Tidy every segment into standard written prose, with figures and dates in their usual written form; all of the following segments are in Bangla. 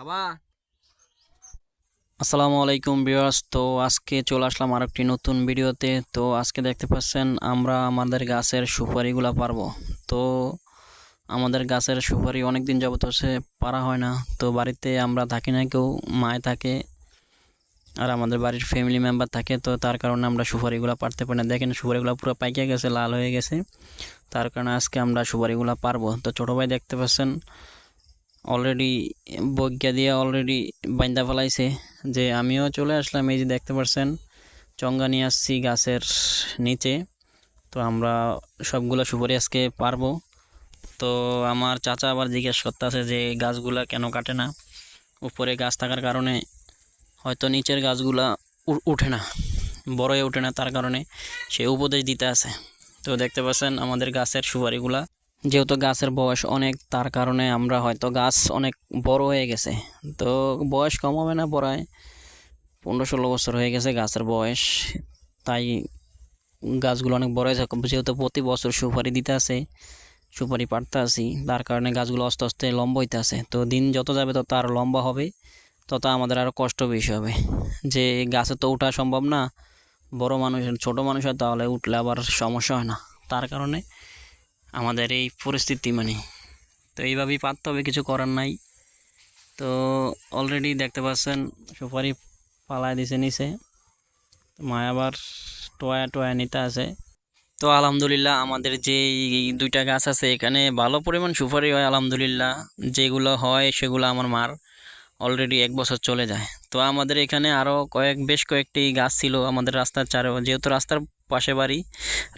খাবা। আসসালামু আলাইকুম ভিউয়ার্স। তো আজকে চলে আসলাম আরেকটি নতুন ভিডিওতে। তো আজকে দেখতে পাচ্ছেন আমরা আমাদের গাছের সুপারিগুলা পারবো। তো আমাদের গাছের সুপারি অনেক দিন যাবত হচ্ছে পারা হয় না। তো বাড়িতে আমরা থাকি না, কেউ মায় থাকে আর আমাদের বাড়ির ফ্যামিলি মেম্বার থাকে। তো তার কারণে আমরা সুপারিগুলা পারতে পারি না। দেখেন সুপারিগুলা পুরো পাইকে গেছে, লাল হয়ে গেছে। তার কারণে আজকে আমরা সুপারিগুলা পারবো। তো ছোটো ভাই দেখতে পাচ্ছেন অলরেডি বৈজ্ঞা দিয়ে অলরেডি বাইন্দা ফেলাইছে। যে আমিও চলে আসলাম, এই যে দেখতে পাচ্ছেন চঙ্গা নিয়ে আসছি গাছের নিচে। তো আমরা সবগুলো সুপারি আজকে পারবো। তো আমার চাচা আবার জিজ্ঞেস করতে আছে যে গাছগুলা কেন কাটে না, উপরে গাছ থাকার কারণে হয়তো নিচের গাছগুলা উঠে না, বড় হয়ে ওঠে না, তার কারণে সে উপদেশ দিতে আছে। তো দেখতে পাচ্ছেন আমাদের গাছের সুপারিগুলা যেহেতু গাছের বয়স অনেক, তার কারণে আমরা হয়তো গাছ অনেক বড় হয়ে গেছে। তো বয়স কম হবে না, প্রায় 15-16 বছর হয়ে গেছে গাছের বয়স। তাই গাছগুলো অনেক বড় হয়েছে, যেহেতু প্রতি বছর সুপারি দিতে আছে, সুপারি পাড়তে আসি, তার কারণে গাছগুলো আস্তে আস্তে লম্বা হইতে আছে। তো দিন যত যাবে তত আরও লম্বা হবে, তত আমাদের আরও কষ্ট বেশি হবে। যে গাছে তো ওঠা সম্ভব না, বড় মানুষ ছোট মানুষ হয় তাহলে উঠলে আবার সমস্যা হয় না, তার কারণে আমাদের এই পরিস্থিতি তো এইভাবেই পারতে হবে, কিছু করার নাই। তো অলরেডি দেখতে পাচ্ছেন সুপারি পালায় দিছে নিচে, মায় আবার টোয়া টোয়া নিতে আছে। তো আলহামদুলিল্লাহ আমাদের যে দুইটা গাছ আছে এখানে ভালো পরিমাণ সুপারি হয় আলহামদুলিল্লাহ। যেগুলো হয় সেগুলো আমার মার অলরেডি 1 বছর চলে যায়। তো আমাদের এখানে আরও বেশ কয়েকটি গাছ ছিল আমাদের রাস্তার চারে, যেহেতু রাস্তার পাশে বাড়ি,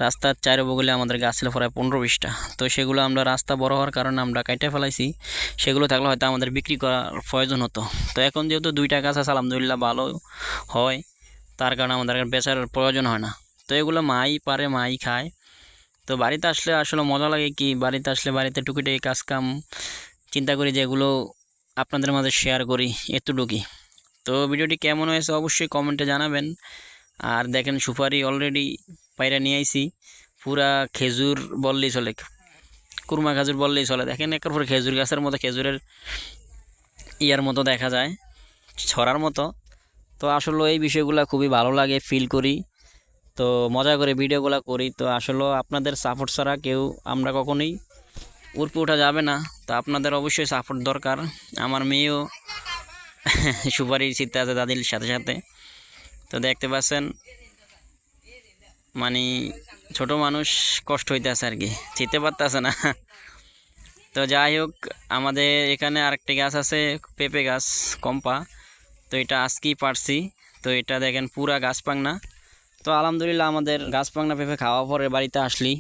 রাস্তার চারে বগলে আমাদের গাছ ছিল প্রায় 15-20টা। তো সেগুলো আমরা রাস্তা বড় হওয়ার কারণে আমরা কাইটে ফেলাইছি। সেগুলো থাকলে হয়তো আমাদের বিক্রি করার প্রয়োজন হতো। তো এখন যেহেতু দুইটা গাছ আছে আলহামদুলিল্লাহ ভালো হয়, তার কারণে আমাদের বেচার প্রয়োজন হয় না। তো এগুলো মাই পারে, মাই খায়। তো বাড়িতে আসলে আসলে মজা লাগে কি, বাড়িতে আসলে বাড়িতে টুকিটাকি কাজ কাম চিন্তা করি যে এগুলো আপনাদের মাঝে শেয়ার করি, এতটুকুই। তো ভিডিওটি কেমন হয়েছে অবশ্যই কমেন্টে জানাবেন। আর দেখেন সুপারি অলরেডি পায়রা নিয়ে আইছি, পুরা খেজুর বললেই চলে, কুরমা খেজুর বললেই চলে। দেখেন একের পর খেজুর গাছের মতো, খেজুরের ইয়ার মতো দেখা যায়, ছড়ার মতো। তো আসলে এই বিষয়গুলো খুবই ভালো লাগে, ফিল করি, তো মজা করে ভিডিওগুলো করি। তো আসলে আপনাদের সাপোর্ট ছাড়া কেউ আমরা কখনোই উপরে ওঠা যাবে না। তো আপনাদের অবশ্যই সাপোর্ট দরকার। আমার মেয়েও সুপারি ছিটতে আছে দাদির সাথে সাথে। তো দেখতে পাচ্ছেন ছোট মানুষ কষ্ট হইতেছে আর কি, ছিটতে পারতেছে না। তো যাই হোক, আমাদের এখানে আরেকটি গাছ আছে পেঁপে গাছ, কম্পা। তো এটা আজকেই পারছি। তো এটা দেখেন পুরা গাছ পাংনা। তো আলহামদুলিল্লাহ আমাদের গাছ পাংনা পেঁপে খাওয়া পরে বাড়িতে আসলি।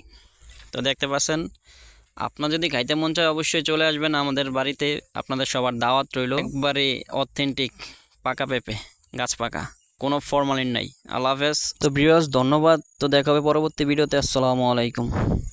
তো দেখতে পাচ্ছেন আপনার যদি খাইতে মন চায় অবশ্যই চলে আসবেন আমাদের বাড়িতে, আপনাদের সবার দাওয়াত রইল। একবারে অথেন্টিক পাকা পেঁপে, গাছ পাকা, কোনো ফরমালিন নাই। আল্লাহ হাফেজ। তো ভিউয়ার্স ধন্যবাদ। তো দেখা হবে পরবর্তী ভিডিওতে। আসসালামু আলাইকুম।